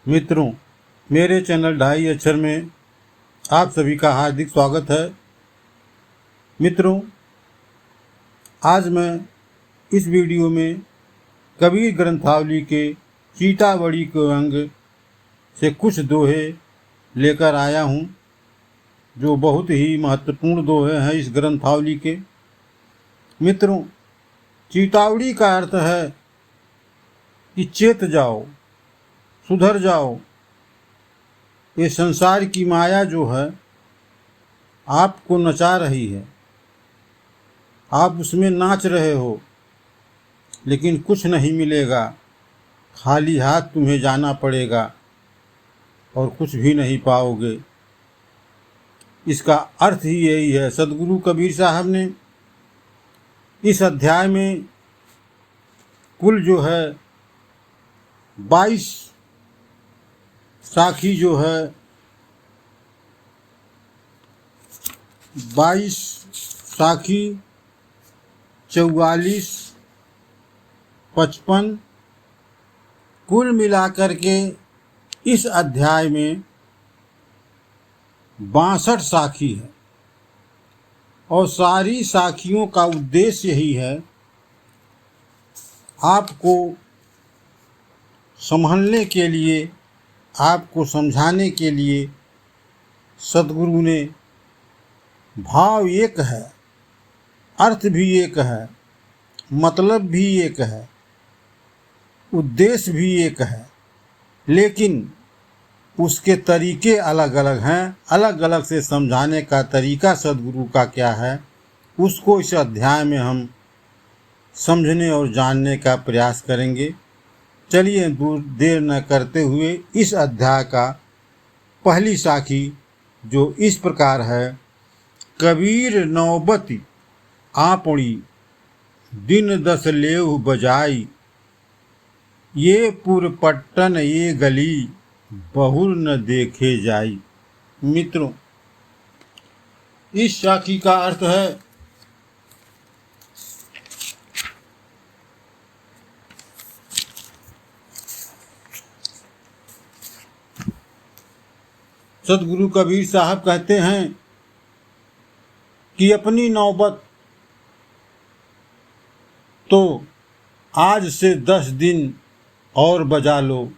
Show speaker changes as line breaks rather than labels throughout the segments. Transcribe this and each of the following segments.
मित्रों, मेरे चैनल ढाई अक्षर में आप सभी का हार्दिक स्वागत है। मित्रों, आज मैं इस वीडियो में कबीर ग्रंथावली के चीतावड़ी के अंग से कुछ दोहे लेकर आया हूँ, जो बहुत ही महत्वपूर्ण दोहे हैं इस ग्रंथावली के। मित्रों, चीतावड़ी का अर्थ है कि चेत जाओ, सुधर जाओ। ये संसार की माया जो है आपको नचा रही है, आप उसमें नाच रहे हो, लेकिन कुछ नहीं मिलेगा। खाली हाथ तुम्हें जाना पड़ेगा और कुछ भी नहीं पाओगे। इसका अर्थ ही यही है। सदगुरु कबीर साहब ने इस अध्याय में कुल जो है 22 साखी जो है 22 साखी 44 55 कुल मिलाकर के इस अध्याय में 62 साखी है। और सारी साखियों का उद्देश्य यही है, आपको संभलने के लिए, आपको समझाने के लिए। सद्गुरु ने भाव एक है, अर्थ भी एक है, मतलब भी एक है, उद्देश्य भी एक है, लेकिन उसके तरीके अलग अलग हैं। अलग अलग से समझाने का तरीका सद्गुरु का क्या है, उसको इस अध्याय में हम समझने और जानने का प्रयास करेंगे। चलिए देर न करते हुए इस अध्याय का पहली साखी जो इस प्रकार है। कबीर नौबती आपणी दिन 10 लेव बजाई, ये पुर पट्टन ये गली बहुर न देखे जाई। मित्रों, इस साखी का अर्थ है सदगुरु कबीर साहब कहते हैं कि अपनी नौबत तो आज से 10 दिन और बजा लो,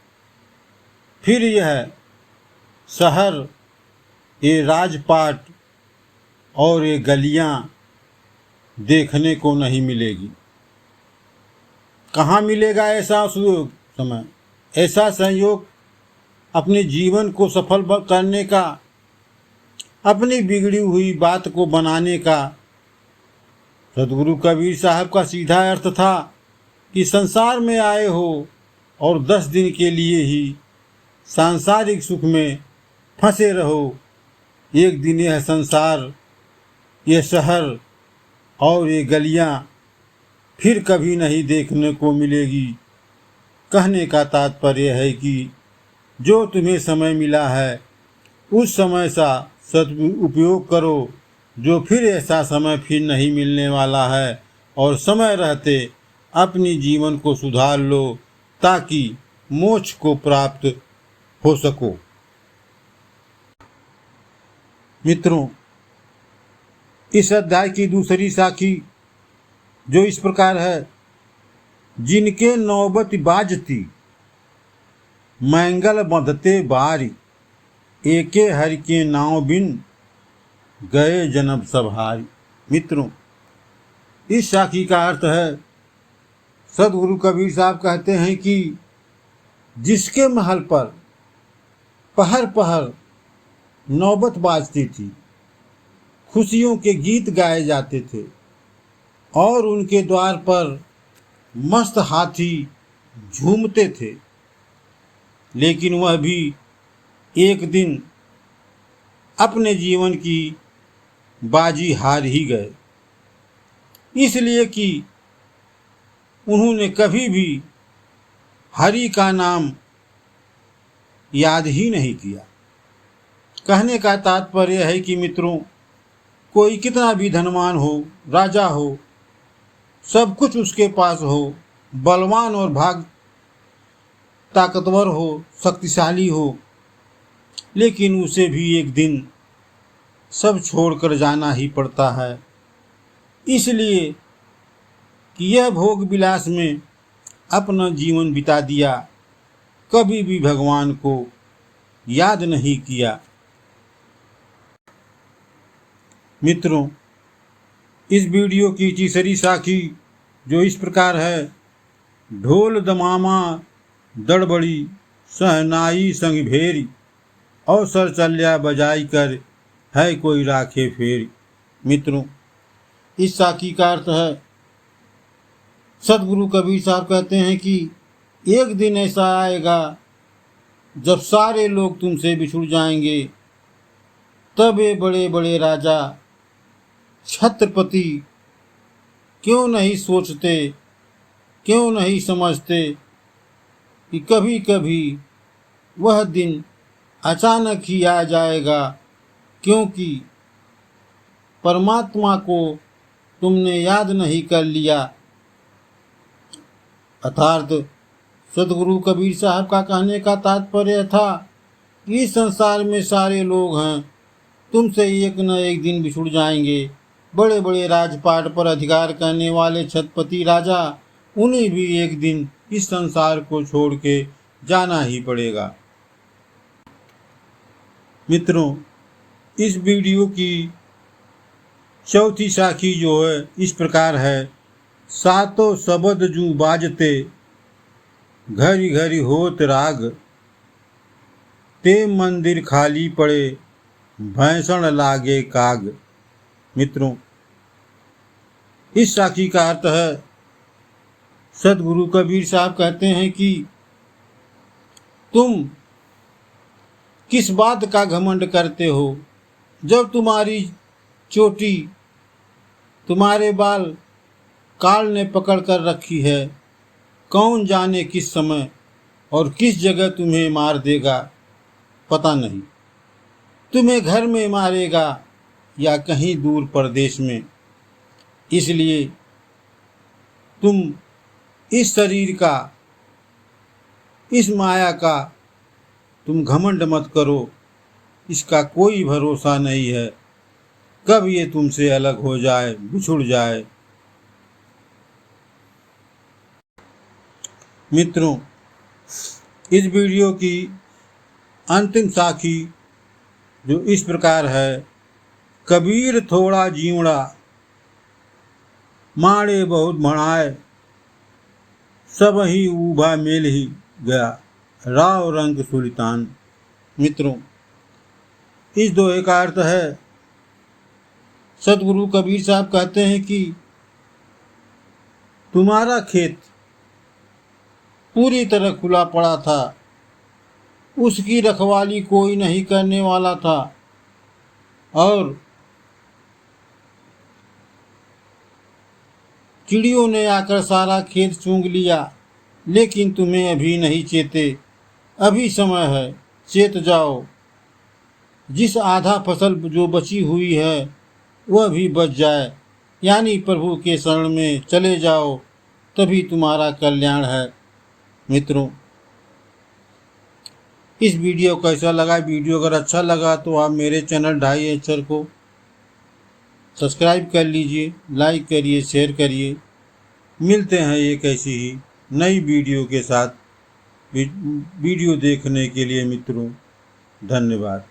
फिर यह शहर, ये राजपाट और ये गलियां देखने को नहीं मिलेगी। कहाँ मिलेगा ऐसा समय, ऐसा संयोग अपने जीवन को सफल करने का, अपनी बिगड़ी हुई बात को बनाने का। सदगुरु कबीर साहब का सीधा अर्थ था कि संसार में आए हो और 10 दिन के लिए ही सांसारिक सुख में फंसे रहो। एक दिन यह संसार, ये शहर और ये गलियां फिर कभी नहीं देखने को मिलेगी। कहने का तात्पर्य है कि जो तुम्हें समय मिला है उस समय का सदुपयोग करो, जो फिर ऐसा समय फिर नहीं मिलने वाला है। और समय रहते अपनी जीवन को सुधार लो, ताकि मोक्ष को प्राप्त हो सको। मित्रों, इस अध्याय की दूसरी साखी जो इस प्रकार है। जिनके नौबत बाजती मैंगल बंधते बारी, एके हरि के नाव बिन गए जन्म सभारी। मित्रों, इस साखी का अर्थ है, सदगुरु कबीर साहब कहते हैं कि जिसके महल पर पहर पहर नौबत बाजती थी, खुशियों के गीत गाए जाते थे और उनके द्वार पर मस्त हाथी झूमते थे, लेकिन वह भी एक दिन अपने जीवन की बाजी हार ही गए, इसलिए कि उन्होंने कभी भी हरि का नाम याद ही नहीं किया। कहने का तात्पर्य है कि मित्रों, कोई कितना भी धनवान हो, राजा हो, सब कुछ उसके पास हो, बलवान और ताकतवर हो, शक्तिशाली हो, लेकिन उसे भी एक दिन सब छोड़कर जाना ही पड़ता है। इसलिए कि यह भोग विलास में अपना जीवन बिता दिया, कभी भी भगवान को याद नहीं किया। मित्रों, इस वीडियो की तीसरी साखी जो इस प्रकार है। ढोल दमामा दड़बड़ी सहनाई संग भेरी, अवसर चल्या बजाई कर है कोई राखे फेरी। मित्रों, इस साखी का अर्थ है, सदगुरु कबीर साहब कहते हैं कि एक दिन ऐसा आएगा जब सारे लोग तुमसे बिछुड़ जाएंगे, तब ये बड़े बड़े राजा छत्रपति क्यों नहीं सोचते, क्यों नहीं समझते कि कभी कभी वह दिन अचानक ही आ जाएगा, क्योंकि परमात्मा को तुमने याद नहीं कर लिया। अर्थात सदगुरु कबीर साहब का कहने का तात्पर्य था कि इस संसार में सारे लोग हैं, तुमसे एक न एक दिन बिछुड़ जाएंगे। बड़े बड़े राजपाट पर अधिकार करने वाले छत्रपति राजा, उन्हें भी एक दिन इस संसार को छोड़ के जाना ही पड़ेगा। मित्रों, इस वीडियो की चौथी साखी जो है इस प्रकार है। सातों शब्द जू बाजते, घरी घरी होत राग, ते मंदिर खाली पड़े, भैंसण लागे काग। मित्रों, इस साखी का अर्थ है, सदगुरु कबीर साहब कहते हैं कि तुम किस बात का घमंड करते हो, जब तुम्हारी चोटी, तुम्हारे बाल काल ने पकड़ कर रखी है। कौन जाने किस समय और किस जगह तुम्हें मार देगा, पता नहीं। तुम्हें घर में मारेगा या कहीं दूर परदेश में। इसलिए तुम इस शरीर का, इस माया का तुम घमंड मत करो। इसका कोई भरोसा नहीं है, कब ये तुमसे अलग हो जाए, बिछुड़ जाए। मित्रों, इस वीडियो की अंतिम साखी जो इस प्रकार है। कबीर थोड़ा जीवड़ा, माड़े बहुत भणाए, सब ही ऊभा मेल ही गया, राव रंग सुल्तान। मित्रों, इस दोहे का अर्थ है, सदगुरु कबीर साहब कहते हैं कि तुम्हारा खेत पूरी तरह खुला पड़ा था, उसकी रखवाली कोई नहीं करने वाला था, और चिड़ियों ने आकर सारा खेत सूंघ लिया, लेकिन तुम्हें अभी नहीं चेते। अभी समय है, चेत जाओ। जिस आधा फसल जो बची हुई है वह भी बच जाए, यानी प्रभु के शरण में चले जाओ, तभी तुम्हारा कल्याण है। मित्रों, इस वीडियो कैसा लगा? वीडियो अगर अच्छा लगा तो आप मेरे चैनल ढाई अक्षर को सब्सक्राइब कर लीजिए, लाइक करिए, शेयर करिए। मिलते हैं एक ऐसी ही नई वीडियो के साथ। वीडियो देखने के लिए मित्रों धन्यवाद।